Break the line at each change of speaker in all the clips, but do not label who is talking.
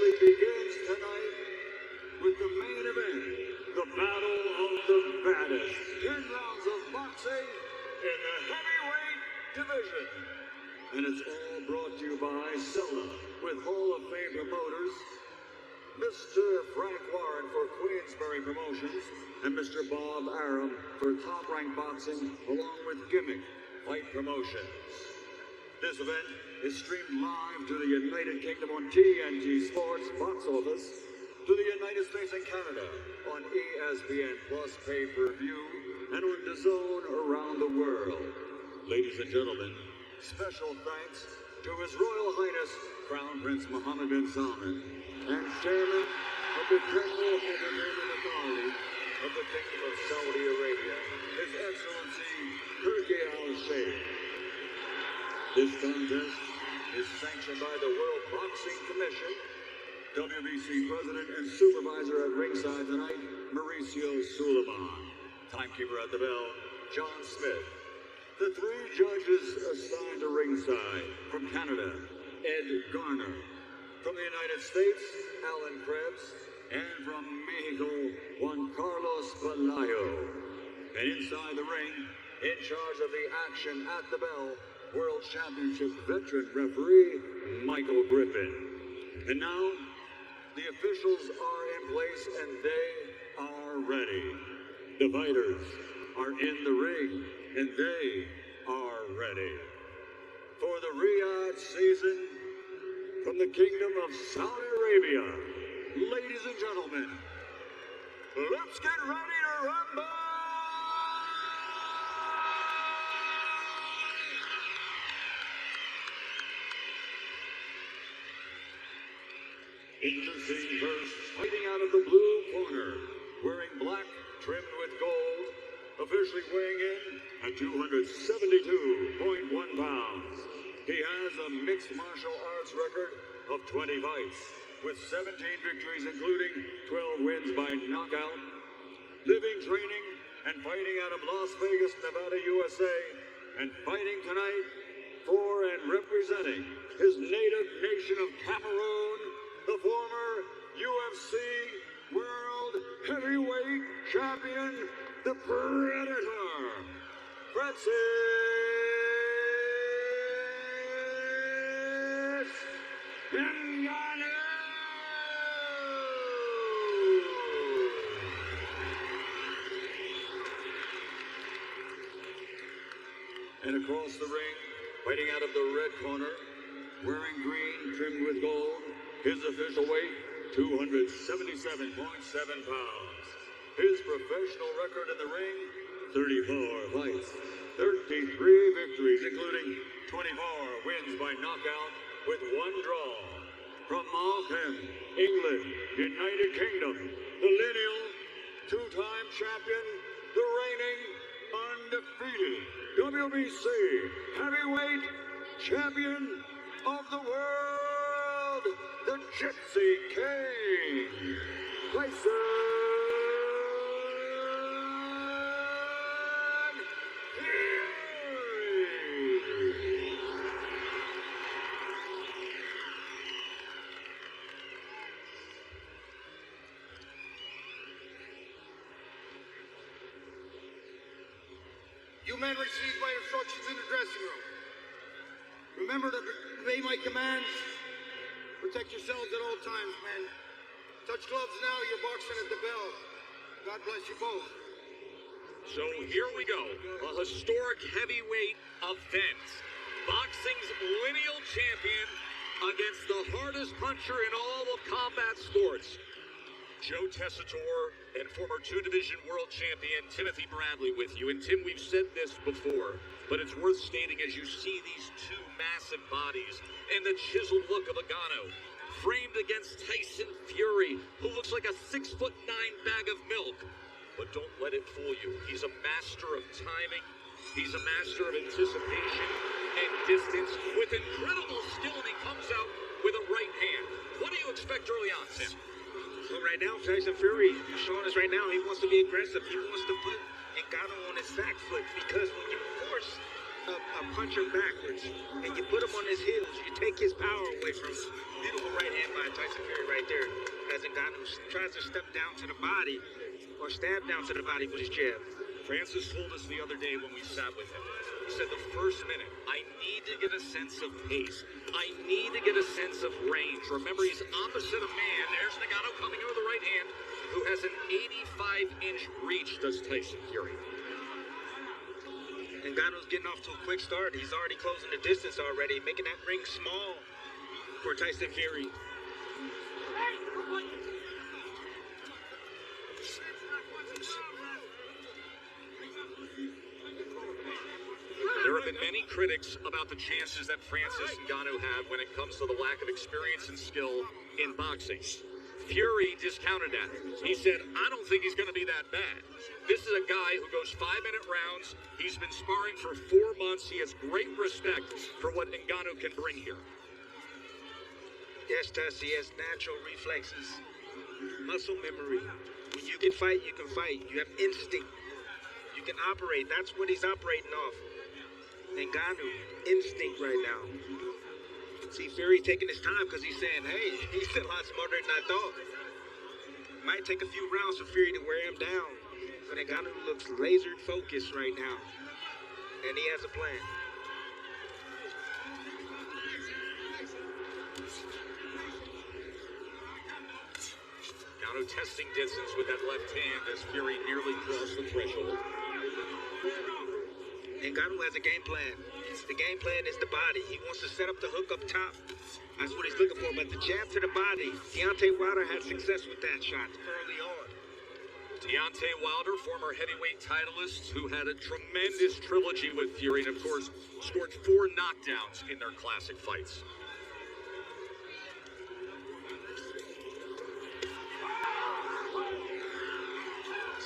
officially begins tonight with the main event, the Battle of the Baddest. 10 rounds of boxing in the heavyweight division. And it's all brought to you by Sella with Hall of Fame promoters, Mr. Frank Warren for Queensberry Promotions, and Mr. Bob Arum for Top Rank Boxing, along with Gimmick Fight Promotions. This event is streamed live to the United Kingdom on TNT Sports box office, to the United States and Canada on ESPN Plus pay-per-view, and on DAZN around the world. Ladies and gentlemen, special thanks to His Royal Highness Crown Prince Mohammed bin Salman and Chairman of the General Entertainment Authority of the Kingdom of Saudi Arabia, His Excellency Turki Al-Sheikh. This contest is sanctioned by the World Boxing Commission. WBC President and Supervisor at ringside tonight, Mauricio Suleiman. Timekeeper at the bell, John Smith. The three judges assigned to ringside: from Canada, Ed Garner; from the United States, Alan Krebs; and from Mexico, Juan Carlos Palayo. And inside the ring, in charge of the action at the bell, World Championship veteran referee, Michael Griffin. And now, the officials are in place and they are ready. The fighters are in the ring and they are ready. For the Riyadh season, from the Kingdom of Saudi Arabia, ladies and gentlemen, let's get ready to rumble! Introducing first, fighting out of the blue corner, wearing black trimmed with gold, officially weighing in at 272.1 pounds. He has a mixed martial arts record of 20 fights, with 17 victories, including 12 wins by knockout. Living, training, and fighting out of Las Vegas, Nevada, USA, and fighting tonight for and representing his native nation of Cameroon, the former UFC World Heavyweight Champion, the Predator, Francis Ngannou. And across the ring, fighting out of the red corner, wearing green trimmed with gold, his official weight, 277.7 pounds. His professional record in the ring, 34 fights, 33 victories, including 24 wins by knockout with 1 draw. From Malcolm, England, United Kingdom, the lineal two-time champion, the reigning undefeated WBC heavyweight champion of the world, the Gypsy King, Tyson Fury.
You men received my instructions in the dressing room. Remember to obey my commands. Protect yourselves at all times, men. Touch gloves now, you're boxing at the bell. God bless you both.
So here we go, a historic heavyweight event. Boxing's lineal champion against the hardest puncher in all of combat sports. Joe Tessitore and former 2-division world champion Timothy Bradley with you. And Tim, we've said this before, but it's worth stating as you see these two massive bodies and the chiseled look of Ngannou, framed against Tyson Fury, who looks like a 6'9" bag of milk. But don't let it fool you. He's a master of timing. He's a master of anticipation and distance with incredible skill, and he comes out with a right hand. What do you expect early on, Tim?
Well, right now, Tyson Fury is showing us right now he wants to be aggressive. He wants to put Ngannou on his back foot, because when you force a puncher backwards and you put him on his heels, you take his power away from him. Beautiful right hand by Tyson Fury right there. As Ngannou tries to step down to the body or stab down to the body with his jab.
Francis told us the other day when we sat with him, he said the first minute, I need to get a sense of pace. I need to get a sense of range. Remember, he's opposite a man. There's Ngannou coming in with the right hand, who has an 85-inch reach, does Tyson Fury.
Ngannou's getting off to a quick start. He's already closing the distance already, making that ring small for Tyson Fury.
There have been many critics about the chances that Francis Ngannou had when it comes to the lack of experience and skill in boxing. Fury discounted that. He said, I don't think he's going to be that bad. This is a guy who goes 5-minute rounds. He's been sparring for 4 months. He has great respect for what Ngannou can bring here.
Yes, Tess, he has natural reflexes, muscle memory. When you can fight, you can fight. You have instinct. You can operate. That's what he's operating off. Ngannou, instinct right now. See Fury taking his time because he's saying, hey, he's a lot smarter than I thought. Might take a few rounds for Fury to wear him down. But Ngannou looks laser focused right now. And he has a plan.
Ngannou testing distance with that left hand as Fury nearly crossed the threshold.
Ngannou has a game plan. The game plan is the body. He wants to set up the hook up top. That's what he's looking for. But the jab to the body, Deontay Wilder had success with that shot early on.
Deontay Wilder, former heavyweight titleist, who had a tremendous trilogy with Fury and, of course, scored 4 knockdowns in their classic fights.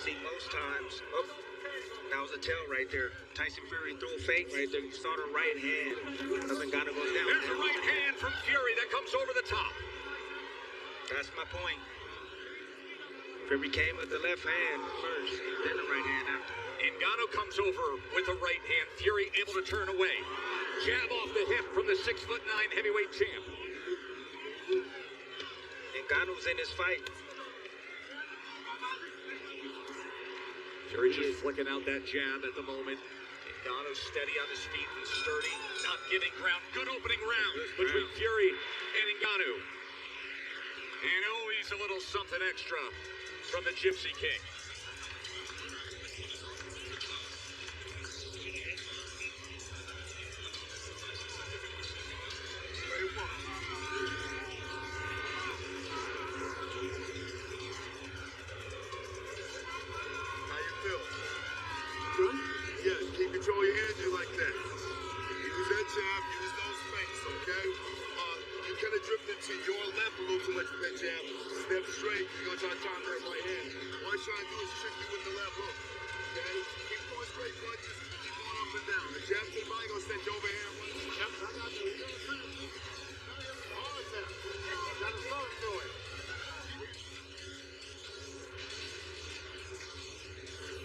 See, most times, that was a tell right there. Tyson Fury threw a fake right there. You saw the right hand of Ngannou goes down.
There's a right hand from Fury that comes over the top.
That's my point. Fury came with the left hand first, then the right hand after.
Ngannou comes over with the right hand. Fury able to turn away. Jab off the hip from the 6'9" heavyweight champ.
Ngannou's in his fight.
Fury just flicking out that jab at the moment. Ngannou steady on his feet and sturdy, not giving ground. Good opening round between Fury and Ngannou. And always a little something extra from the Gypsy King.
Control your energy like that. Use that jab, use those feints, okay? You kind of drift into your left a little too much with that jab. Step straight, you're going to try to time that right hand. All you're trying to do is strictly with the left hook, okay? Keep throwing straight punches, keep going up and down. The jab to the body going to send you over here. Yep, I got you. Hard now. Got to slow to it.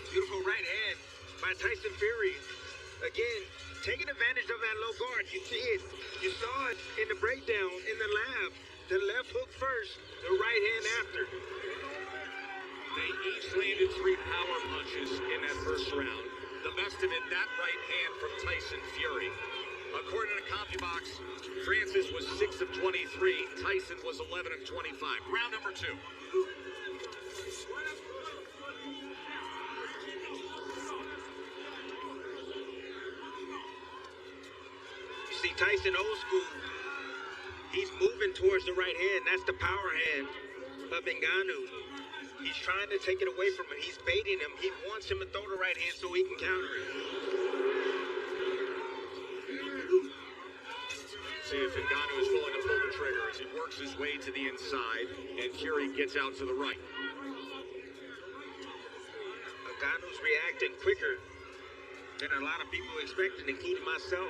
Beautiful right hand by Tyson Fury. Again, taking advantage of that low guard. You see it. You saw it in the breakdown in the lab. The left hook first, the right hand after.
They each landed 3 power punches in that first round. The best of it, that right hand from Tyson Fury. According to CompuBox, Francis was 6 of 23. Tyson was 11 of 25. Round number 2.
Tyson old school, he's moving towards the right hand. That's the power hand of Ngannou. He's trying to take it away from him. He's baiting him. He wants him to throw the right hand so he can counter it.
See if Ngannou is willing to pull the trigger as he works his way to the inside and Fury gets out to the right.
Ngannou's reacting quicker than a lot of people expected, including myself.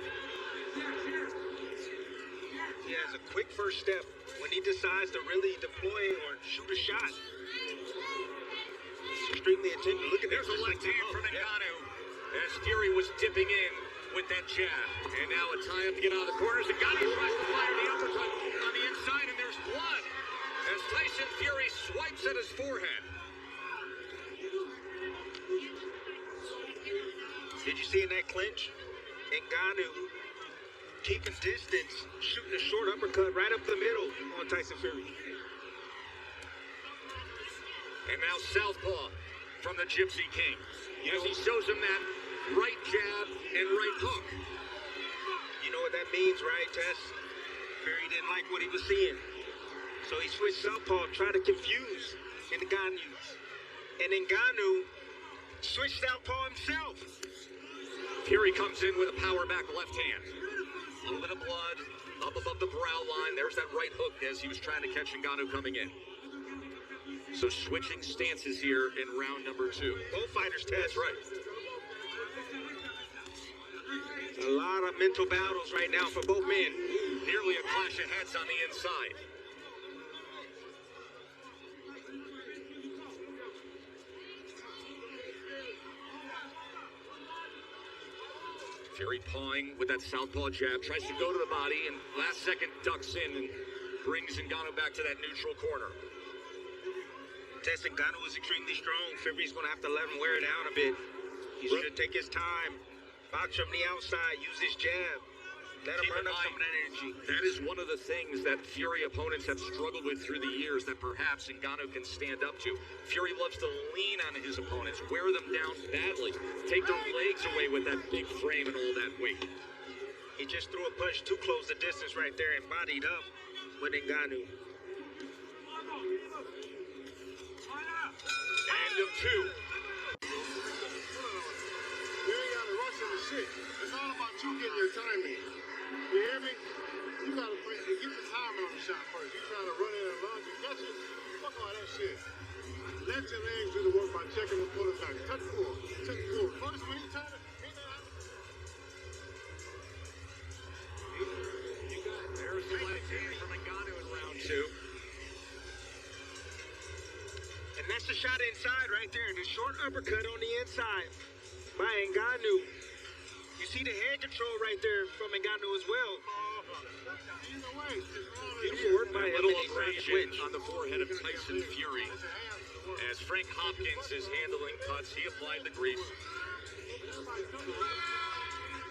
He has a quick first step when he decides to really deploy or shoot a shot. It's extremely intentional. Look at
There's a left hand from Ngannou as Fury was dipping in with that jab. And now a tie up to get out of the corners. Ngannou tries to fire the uppercut on the inside, and there's blood. at his forehead.
Did you see in that clinch? Ngannou keeping distance, shooting a short uppercut right up the middle on Tyson Fury.
And now southpaw from the Gypsy King. As he shows him that right jab and right hook.
You know what that means, right, Tess? Fury didn't like what he was seeing. So he switched southpaw, tried to confuse Ngannou. And Ngannou switched southpaw himself.
Fury comes in with a power back left hand. A little bit of blood up above the brow line. There's that right hook as he was trying to catch Ngannou coming in. So switching stances here in round number 2.
Both fighters, Tess.
That's right.
A lot of mental battles right now for both men.
Nearly a clash of heads on the inside. Fury pawing with that southpaw jab, tries to go to the body, and last second ducks in and brings Ngannou back to that neutral corner.
Tess, Ngannou is extremely strong. Fury's going to have to let him wear it down a bit. He should take his time. Box from the outside, use his jab. Let him burn up some of that energy.
That is one of the things that Fury opponents have struggled with through the years that perhaps Ngannou can stand up to. Fury loves to lean on his opponents, wear them down badly, take their legs away with that big frame and all that weight.
He just threw a punch too close the distance right there and bodied up with Ngannou.
End of 2.
You ain't gotta rush on the shit. It's all about you getting your timing. You hear me? You gotta get the timing on the shot first. You trying to run in and lunge and catch it? Fuck all that shit. Let your legs do the work by checking the pulling back. Touch the pull. Check the pull. First when he turned it,
There's the left hand from Ngannou in round 2.
And that's the shot inside right there. The short uppercut on the inside by Ngannou. You see the hand control right there from Ngannou as well. Beautiful work by him.
A little
and he tried to
abrasion
switch.
on the forehead of Tyson Fury. As Frank Hopkins is handling cuts, he applied the grease.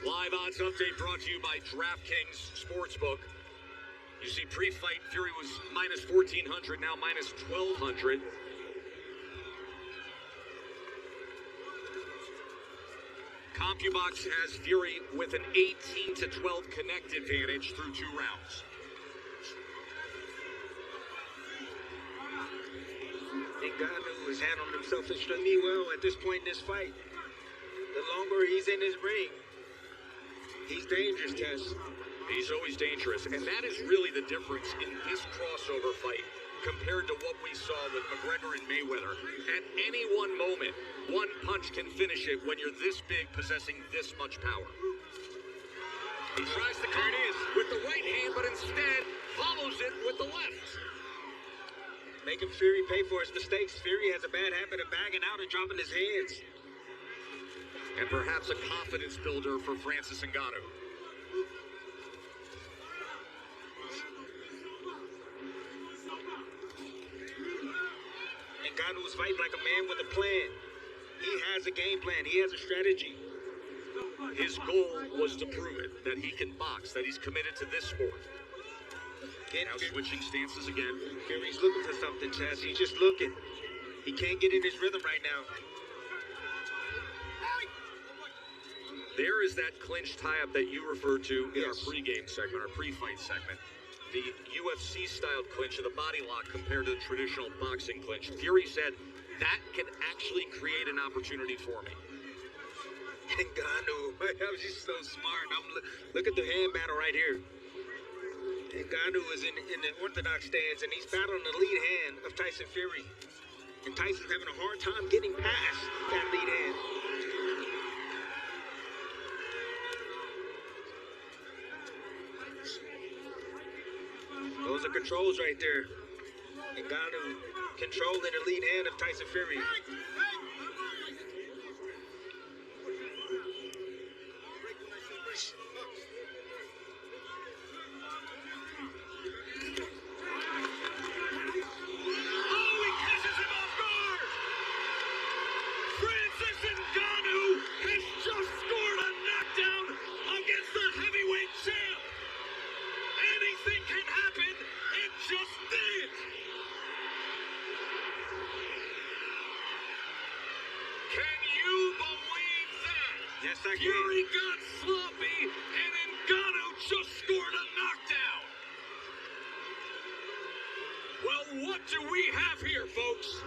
Live odds update brought to you by DraftKings Sportsbook. You see pre-fight Fury was minus 1,400, now minus 1,200. CompuBox has Fury with an 18-12 connect advantage through 2 rounds.
Ngannou has handled himself extremely well at this point in this fight. The longer he's in his ring, he's dangerous, Tess.
He's always dangerous, and that is really the difference in this crossover fight compared to what we saw with McGregor and Mayweather. At any one moment, one punch can finish it when you're this big, possessing this much power. He tries to cut it with the right hand, but instead follows it with the left.
Making Fury pay for his mistakes. Fury has a bad habit of bagging out and dropping his hands.
And perhaps a confidence builder for Francis Ngannou.
Ngannou is fighting like a man with a plan. He has a game plan. He has a strategy.
His goal was to prove it, that he can box, that he's committed to this sport. Now switching stances again.
Fury's looking for something, Chaz. He's just looking. He can't get in his rhythm right now.
There is that clinch tie-up that you referred to in our pregame segment, our pre-fight segment. The UFC-styled clinch of the body lock compared to the traditional boxing clinch. Fury said, that can actually create an opportunity for me.
Ngannou, I'm just so smart. Look at the hand battle right here. Ngannou is in the orthodox stance, and he's battling the lead hand of Tyson Fury. And Tyson's having a hard time getting past that lead hand. Those are controls right there. Ngannou controlling the lead hand of Tyson Fury.
Oh, he catches
best I can.
Fury got sloppy, and Ngannou just scored a knockdown. Well, what do we have here, folks?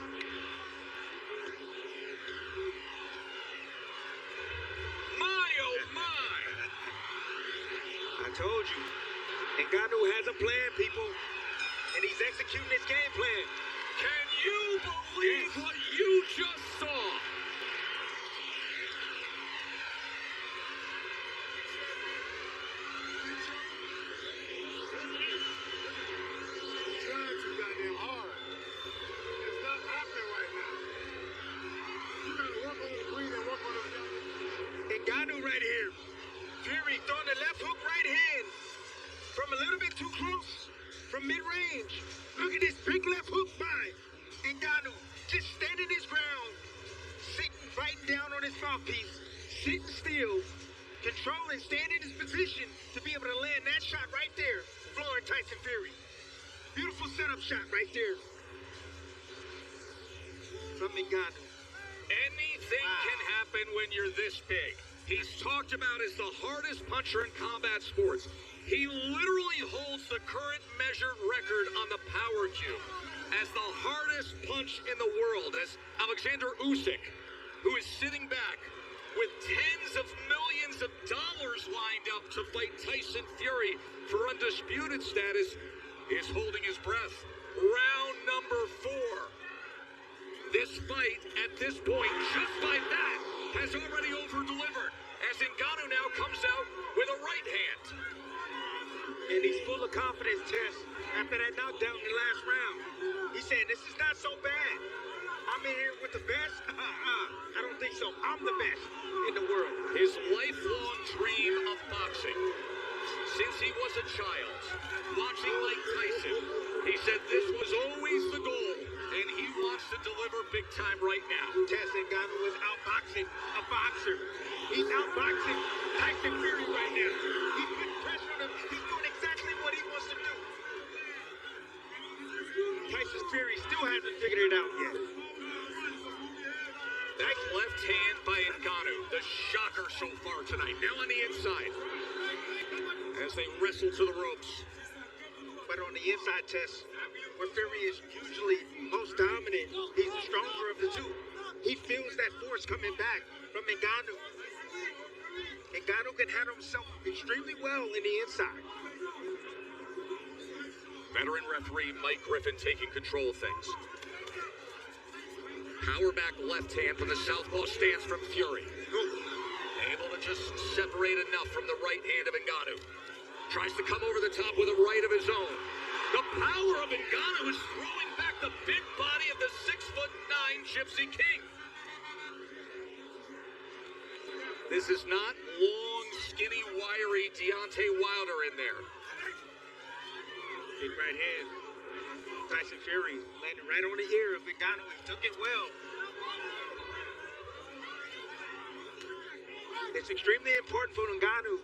My, oh my.
I told you. Ngannou has a plan, people. And he's executing his game plan.
Can you believe what you just saw?
Trying too goddamn hard. It's not happening right now. You gotta work on the breathing and work on the goddamn.
Ngannou right here. Fury throwing the left hook right hand. From a little bit too close. From mid-range. Look at this big left hook by Ngannou. Just standing his ground. Sitting, biting down on his mouthpiece. Sitting still. Controlling, staying in his position to be able to land that shot right there. Flooring Tyson Fury. Beautiful setup shot right there. From Ngannou.
Anything can happen when you're this big. He's talked about as the hardest puncher in combat sports. He literally holds the current measured record on the power cube as the hardest punch in the world, as Alexander Usyk, who is sitting back with tens of millions of dollars lined up to fight Tyson Fury for undisputed status, is holding his breath. Round number 4. This fight, at this point, just by that, has already over-delivered, as Ngannou now comes out with a right hand.
And he's full of confidence, Tess, after that knockdown in the last round. He's saying, this is not so bad. I'm in here with the best? I don't think so. I'm the best in the world.
His lifelong dream of boxing, since he was a child, watching Mike Tyson, he said this was always the goal, and he wants to deliver big time right now.
Tess Ngannou is outboxing a boxer. He's outboxing Tyson Fury right now. He's putting pressure on him. He's doing exactly what he wants to do. Tyson Fury still hasn't figured it out yet.
That left hand by Ngannou, the shocker so far tonight. Now on the inside, as they wrestle to the ropes.
But on the inside, Tess, where Fury is usually most dominant, he's the stronger of the two. He feels that force coming back from Ngannou. Ngannou can handle himself extremely well in the inside.
Veteran referee Mike Griffin taking control of things. Power back left hand from the southpaw stance from Fury. Able to just separate enough from the right hand of Ngannou. Tries to come over the top with a right of his own. The power of Ngannou is throwing back the big body of the 6'9" Gypsy King. This is not long, skinny, wiry Deontay Wilder in there.
Big right hand. Tyson Fury landed right on the ear of Ngannou. He took it well. It's extremely important for Ngannou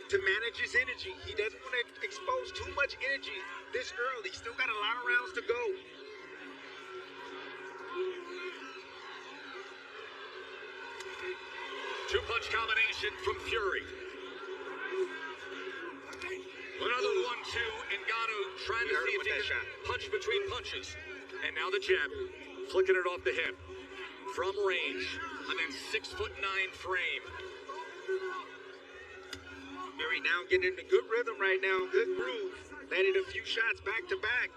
to manage his energy. He doesn't want to expose too much energy this early. Still got a lot of rounds to go.
Two-punch combination from Fury. Another 1-2. Ngannou trying to see if he can punch between punches. And now the jab. Flicking it off the hip. From range. And then 6'9" frame.
Fury now getting into good rhythm right now. Good groove. Landed a few shots back to back.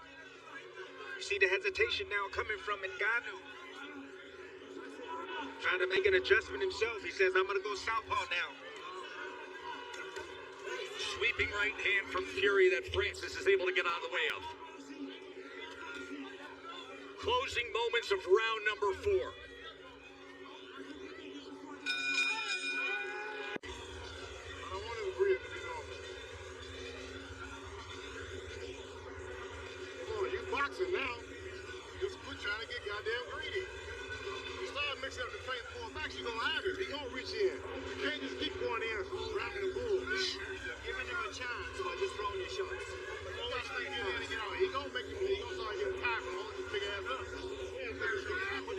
You see the hesitation now coming from Ngannou. Trying to make an adjustment himself. He says, I'm going to go southpaw now.
Sweeping right hand from Fury that Francis is able to get out of the way of. Closing moments of round number 4.
I don't want him to breathe to be normal. Come on, you boxing now. Just quit trying to get goddamn greedy. You start mixing up the feint and pull back, you're gonna have it. He gonna reach in. You can't just keep going in, ramming the bull. Giving him a chance by just throwing your shots. Watch like get in and get out. He gonna make you. He gonna start getting tired from holding his big ass up.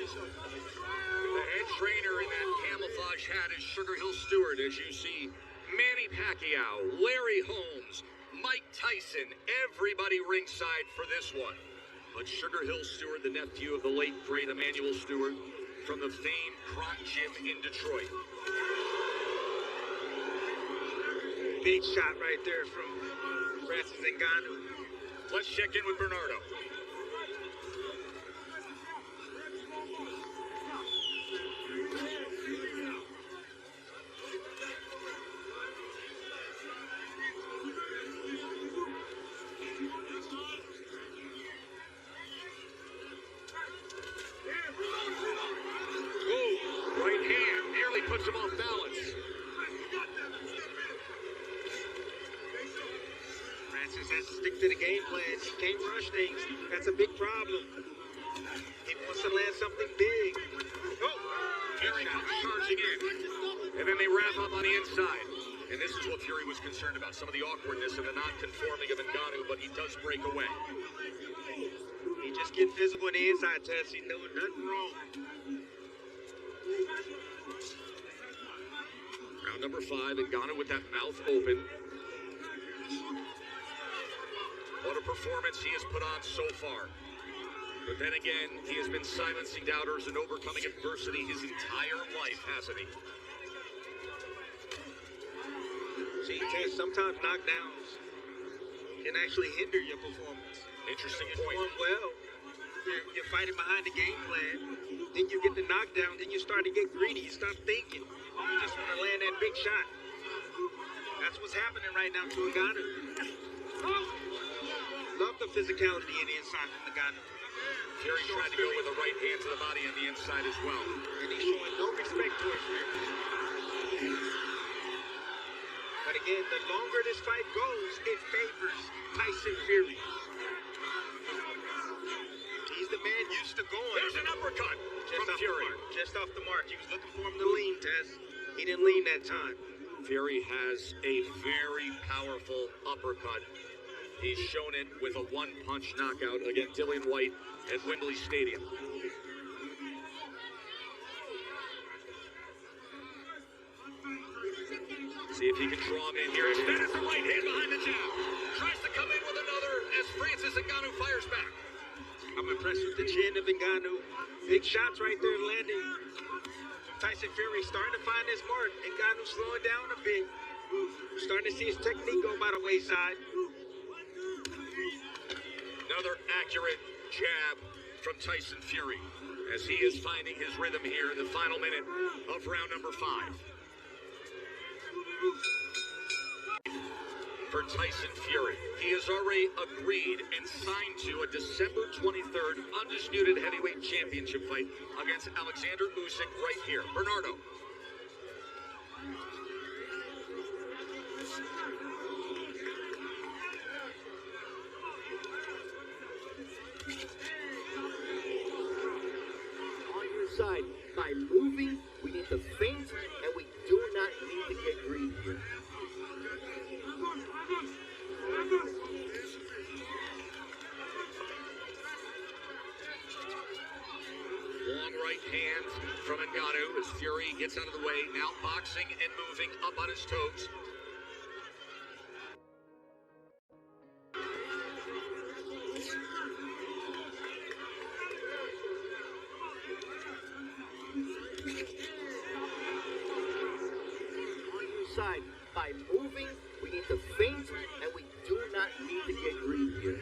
The head trainer in that camouflage hat is Sugar Hill Stewart, as you see Manny Pacquiao, Larry Holmes, Mike Tyson, everybody ringside for this one. But Sugar Hill Stewart, the nephew of the late great Emmanuel Stewart, from the famed Kron Gym in Detroit.
Big shot right there from Francis Ngannou.
Let's check in with Bernardo. Puts him off balance.
Francis has to stick to the game plan. He can't rush things. That's a big problem. He wants to land something big. Oh!
Fury comes charging in. And then they wrap up on the inside. And this is what Fury was concerned about. Some of the awkwardness and the non-conforming of Ngannou, but he does break away.
He just get physical on the inside, Tess. He's doing nothing wrong.
Round number 5, Ngannou with that mouth open. What a performance he has put on so far. But then again, he has been silencing doubters and overcoming adversity his entire life, hasn't he?
See, Tess, sometimes knockdowns can actually hinder your performance.
Interesting
You
point.
perform well, you're fighting behind the game plan, then you get the knockdown, then you start to get greedy, you stop thinking. You just want to land that big shot. That's what's happening right now to Ngannou. Love the physicality in the inside from Ngannou.
Fury trying to go with a right hand to the body on the inside as well.
And he's showing no respect towards Fury. But again, the longer this fight goes, it favors Tyson Fury. He's the man used to going.
There's an uppercut from Fury.
Just off the mark. He was looking for him to lean, Tess. He didn't lean that time.
Fury has a very powerful uppercut. He's shown it with a one-punch knockout against Dillian White at Wembley Stadium. See if he can draw him in here. Instead, it's the right hand behind the jab. Tries to come in with another as Francis Ngannou fires back.
I'm impressed with the chin of Ngannou. Big shots right there landing. Tyson Fury starting to find his mark. Ngannou slowing down a bit. Starting to see his technique go by the wayside.
Another accurate jab from Tyson Fury as he is finding his rhythm here in the final minute of round number 5. For Tyson Fury, he has already agreed and signed to a December 23rd undisputed heavyweight championship fight against Alexander Usyk right here. Bernardo.
On your side, by moving, we need to feint, and we do not need to get greedy here.
Long right hand from Ngannou as Fury gets out of the way. Now boxing and moving up on his toes.
On your side, by moving, we need to feint, and we do not need to get greedy here.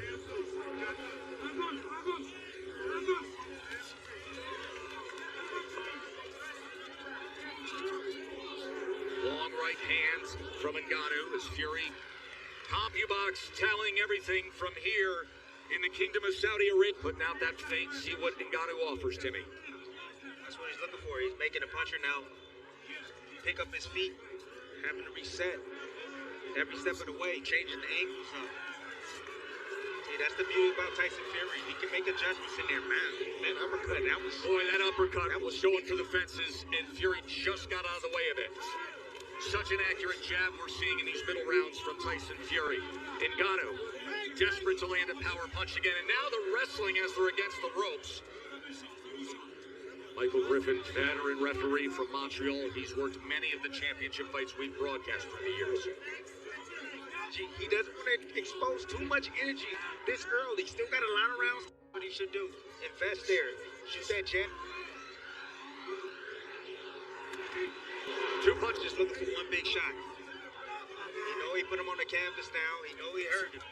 Long right hands from Ngannou as Fury. CompuBox telling everything from here in the Kingdom of Saudi Arabia. Putting out that feint, see what Ngannou offers, Timmy.
That's what he's looking for. He's making a puncher now. Pick up his feet, having to reset every step of the way, changing the angles up. See, that's the beauty about Tyson Fury. He can make adjustments in there, man. That uppercut, that was...
Boy, that uppercut was going for the fences, and Fury just got out of the way of it. Such an accurate jab we're seeing in these middle rounds from Tyson Fury. Ngannou, desperate to land a power punch again, and now the wrestling as they're against the ropes. Michael Griffin, veteran referee from Montreal. He's worked many of the championship fights we've broadcast for the years.
He doesn't want to expose too much energy this early. Still got a lot of rounds. What he should do, invest there. Shoot that jet.
2 punches.
Looking for one big shot. You know he put him on the canvas now. He know he hurt him.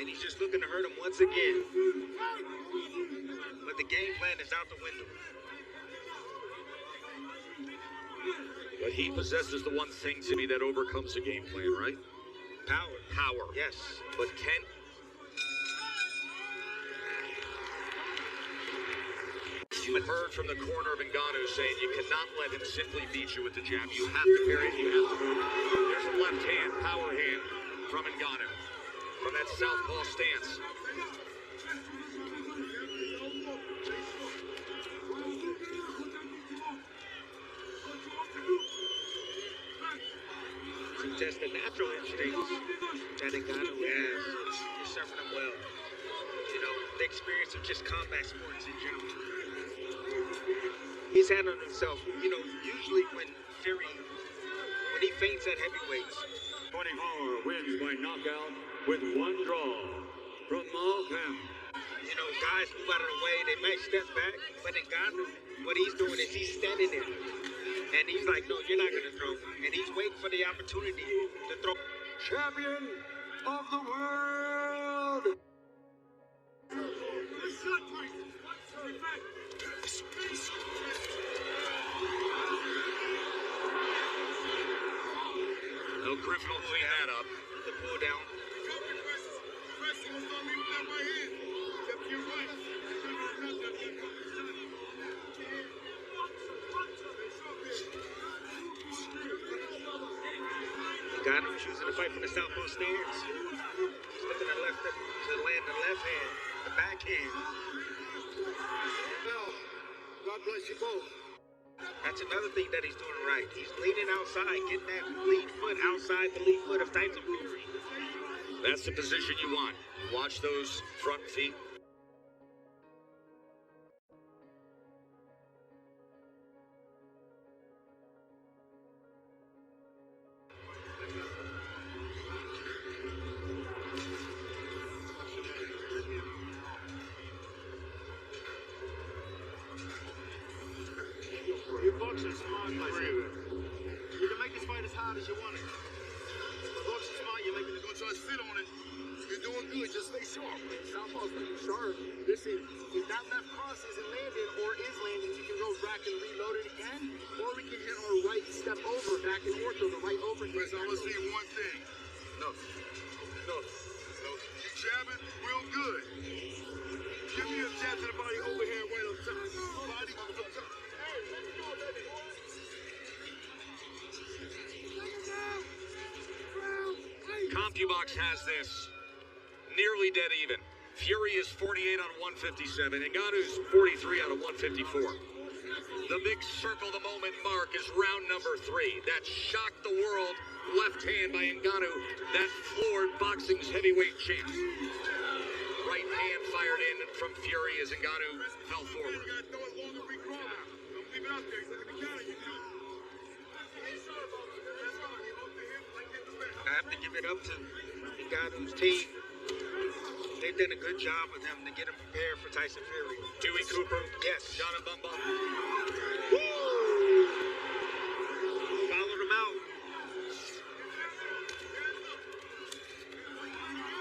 And he's just looking to hurt him once again. But the game plan is out the window.
But he possesses the one thing, Timmy, that overcomes the game plan, right?
Power.
Power.
Yes.
But can... You heard from the corner of Ngannou saying you cannot let him simply beat you with the jab. You have to parry it. You have to move. There's a left hand, power hand from Ngannou. From that southpaw stance.
To test the natural instincts that Ngannou has. He's serving them well. You know, the experience of just combat sports in general. He's handled himself, you know, usually when he feints at heavyweights.
24 wins by knockout with 1 draw from Malcolm.
You know, guys move out of the way, they might step back, but Ngannou, what he's doing is he's standing there. And he's like, no, you're not going to throw. And he's waiting for the opportunity to throw.
Champion of the world!
No, Griffin will clean that up.
The pull down. Ngannou choosing to fight from the southpaw stance. He's looking to land the left hand, the backhand.
Well, God bless you both.
That's another thing that he's doing right. He's leading outside, getting that lead foot outside the lead foot of Tyson Fury.
That's the position you want. Watch those front feet.
Your boxing smart, my friend. You can make this fight as hard as you want it. The boxing smart, you're making it.
Don't try to sit on it. You're doing good. Just stay sharp.
Southpaw's pretty sharp. Listen, if that left cross isn't landed or is landing, you can go back and reload it again, or we can hit our right step over, back and forth, or the right over.
Listen, I want to see one thing. No. You jabbing real good. Give me a jab to the body overhand right up top. Body up top.
CompuBox has this nearly dead even. Fury is 48 out of 157. Ngannou's 43 out of 154. The big circle the moment mark is round number 3. That shocked the world left hand by Ngannou that floored boxing's heavyweight champ. Right hand fired in from Fury as Ngannou fell forward.
I have to give it up to Ngannou's team. They've done a good job with him to get him prepared for Tyson Fury.
Dewey Cooper.
Yes.
John Mbumba.
Followed him out.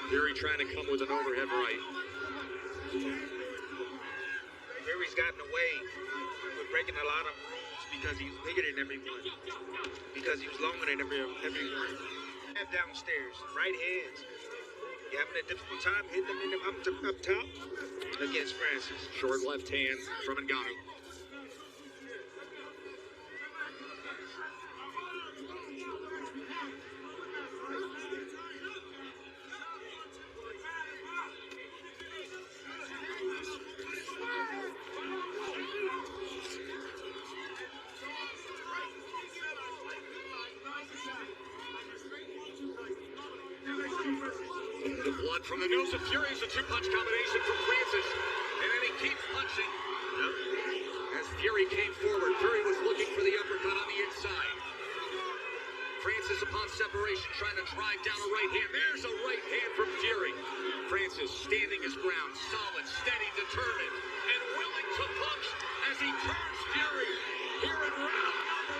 Fury trying to come with an overhead right.
Fury's gotten away with breaking a lot of rules because he's bigger than everyone. Because he was longer than everyone. Downstairs, right hands. You're having a difficult time hitting them in up top against Francis.
Short left hand from Ngannou. The blood from the nose of Fury is a 2-punch combination from Francis. And then he keeps punching. As Fury came forward. Fury was looking for the uppercut on the inside. Francis upon separation trying to drive down a right hand. There's a right hand from Fury. Francis standing his ground, solid, steady, determined, and willing to punch as he turns Fury. Here in round number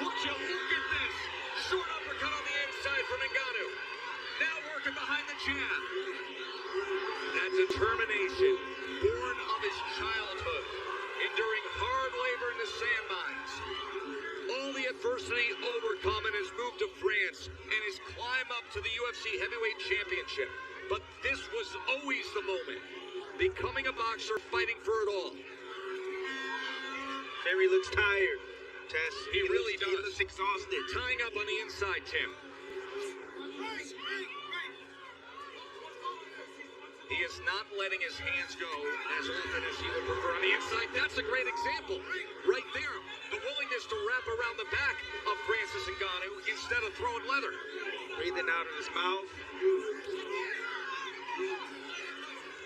8. Would you look at this? Short uppercut on the inside from Ngannou. Now working behind the jab. That determination, born of his childhood, enduring hard labor in the sand mines. All the adversity overcome in his move to France and his climb up to the UFC Heavyweight Championship. But this was always the moment. Becoming a boxer, fighting for it all.
Fury looks tired, Tess.
He really does.
He looks exhausted.
Tying up on the inside, Tim. He is not letting his hands go as often as he would prefer on the inside. That's a great example. Right there. The willingness to wrap around the back of Francis Ngannou instead of throwing leather.
Breathing out of his mouth.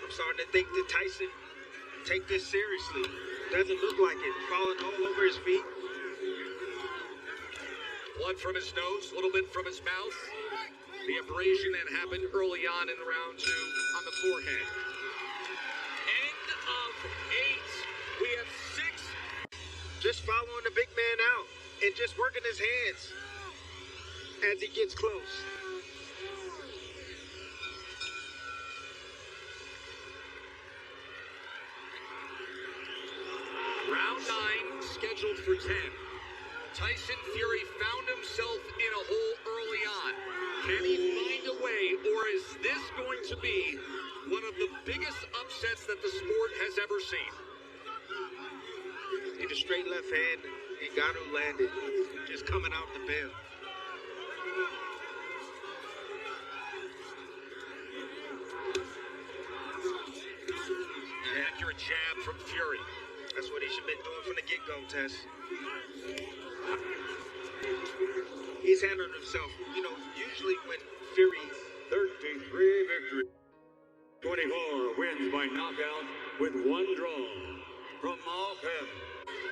I'm starting to think that Tyson take this seriously. Doesn't look like it. Falling all over his feet.
Blood from his nose, a little bit from his mouth. The abrasion that happened early on in round 2 on the forehead. End of 8. We have 6.
Just following the big man out and just working his hands as he gets close.
Round 9 scheduled for 10. Tyson Fury found himself in a hole early on. Can he find a way, or is this going to be one of the biggest upsets that the sport has ever seen?
In a straight left hand, Ngannou landed, just coming out the bell.
An accurate jab from Fury.
That's what he should have been doing from the get-go, Tess. He's handled himself. You know, usually when Fury...
33 victory. 24 wins by knockout with 1 draw. From Malcolm.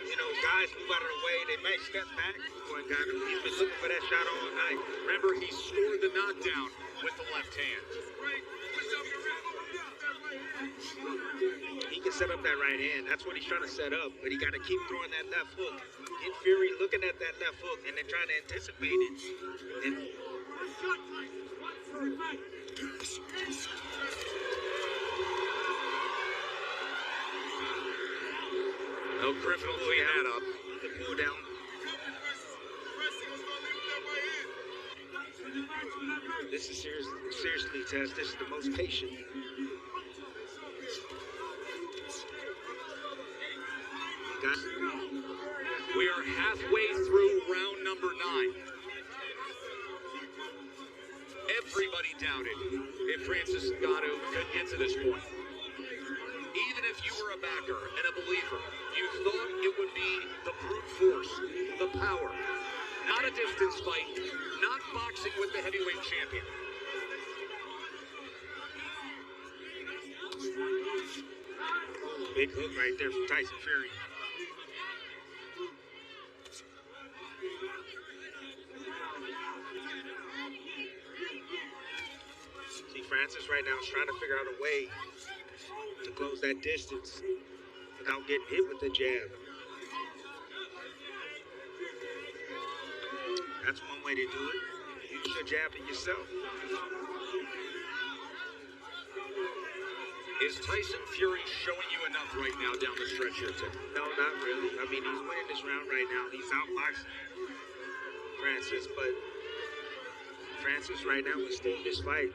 You know, guys move out of the way. They might step back. Boy, Ngannou, he's been looking for that shot all night.
Remember, he scored the knockdown with the left hand.
He can set up that right hand. That's what he's trying to set up. But he got to keep throwing that left hook. Get Fury looking at that left hook and then trying to anticipate it. And
No, Griffin will clean that up.
the pull down. This is seriously, Tess. This is the most patient.
We are halfway through round number 9. Everybody doubted if Francis Ngannou could get to this point. Even if you were a backer and a believer, you thought it would be the brute force, the power, not a distance fight, not boxing with the heavyweight champion.
Big hook right there from Tyson Fury. See, Francis right now is trying to figure out a way to close that distance without getting hit with the jab. That's one way to do it. Use your jab it yourself.
Is Tyson Fury showing you enough right now down the stretch here, Tim?
No, not really. I mean, he's winning this round right now. He's outboxing Francis, but Francis right now is still in this fight.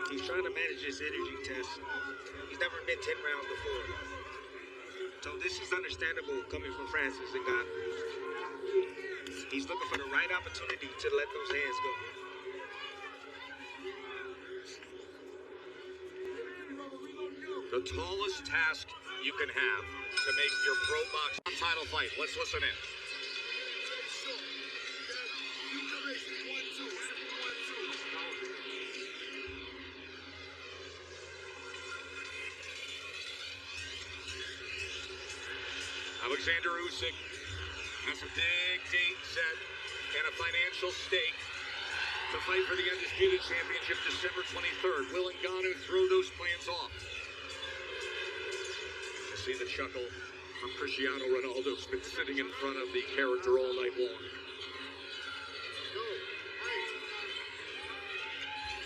He's trying to manage his energy, Tess. He's never been 10 rounds before. So this is understandable coming from Francis Ngannou. He's looking for the right opportunity to let those hands go.
The tallest task you can have to make your pro boxing title fight. Let's listen in. Alexander Usyk has a big date set and a financial stake to fight for the Undisputed Championship December 23rd. Will Ngannou throw those plans off? You see the chuckle from Cristiano Ronaldo, who's been sitting in front of the character all night long.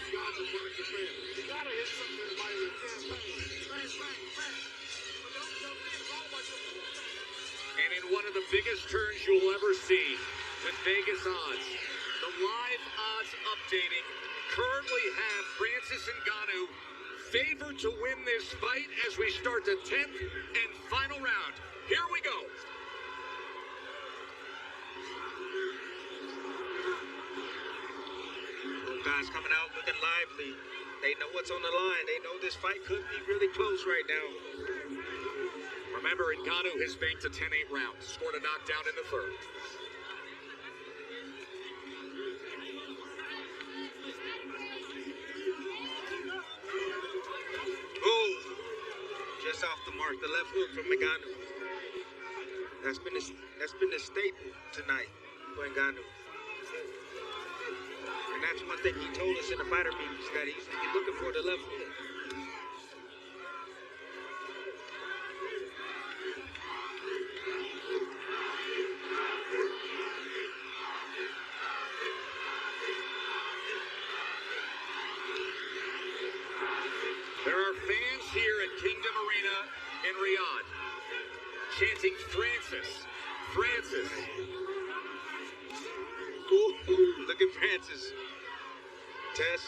You gotta hit something to buy your campaign. Bang, bang, bang. But don't jump in. All about your
And in one of the biggest turns you'll ever see with Vegas odds, the live odds updating currently have Francis Ngannou favored to win this fight as we start the 10th and final round. Here we go.
Those guys coming out looking lively. They know what's on the line. They know this fight could be really close right now.
Remember, Ngannou has banked a 10-8 round, scored a knockdown in the third.
Oh, just off the mark, the left hook from Ngannou. That's been the staple tonight for Ngannou. And that's one thing he told us in the fighter meetings, that he's looking for the left hook.
There are fans here at Kingdom Arena in Riyadh chanting Francis, Francis.
Ooh, look at Francis. Tess,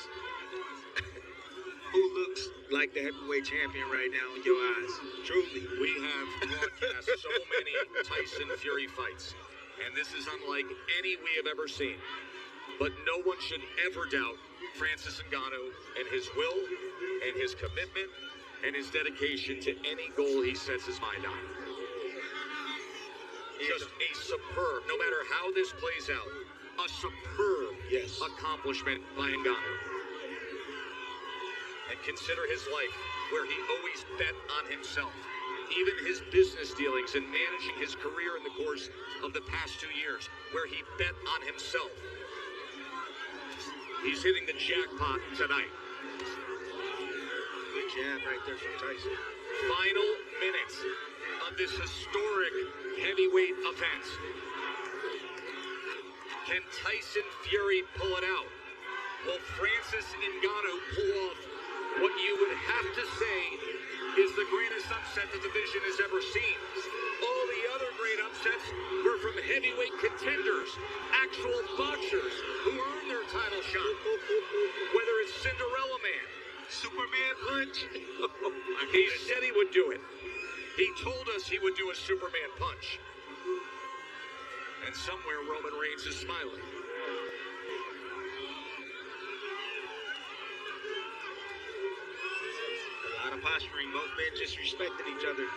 who looks like the heavyweight champion right now in your eyes? Truly.
We have broadcast so many Tyson Fury fights, and this is unlike any we have ever seen. But no one should ever doubt Francis Ngannou and his will and his commitment and his dedication to any goal he sets his mind on. Just a superb, no matter how this plays out, a superb accomplishment by Ngannou. And consider his life, where he always bet on himself. Even his business dealings and managing his career in the course of the past 2 years, where he bet on himself. He's hitting the jackpot tonight.
Good jab right there from Tyson.
Final minutes of this historic heavyweight event. Can Tyson Fury pull it out? Will Francis Ngannou pull off what you would have to say is the greatest upset the division has ever seen? All the other great upsets were from heavyweight contenders, actual boxers who earned their title shot. Whether it's Cinderella Man, Superman Punch. He said he would do it. He told us he would do a Superman Punch. And somewhere Roman Reigns is smiling.
A lot of posturing, both men just respecting each other.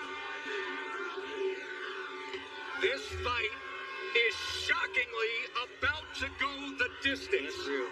This fight is shockingly about to go the distance.
That's real.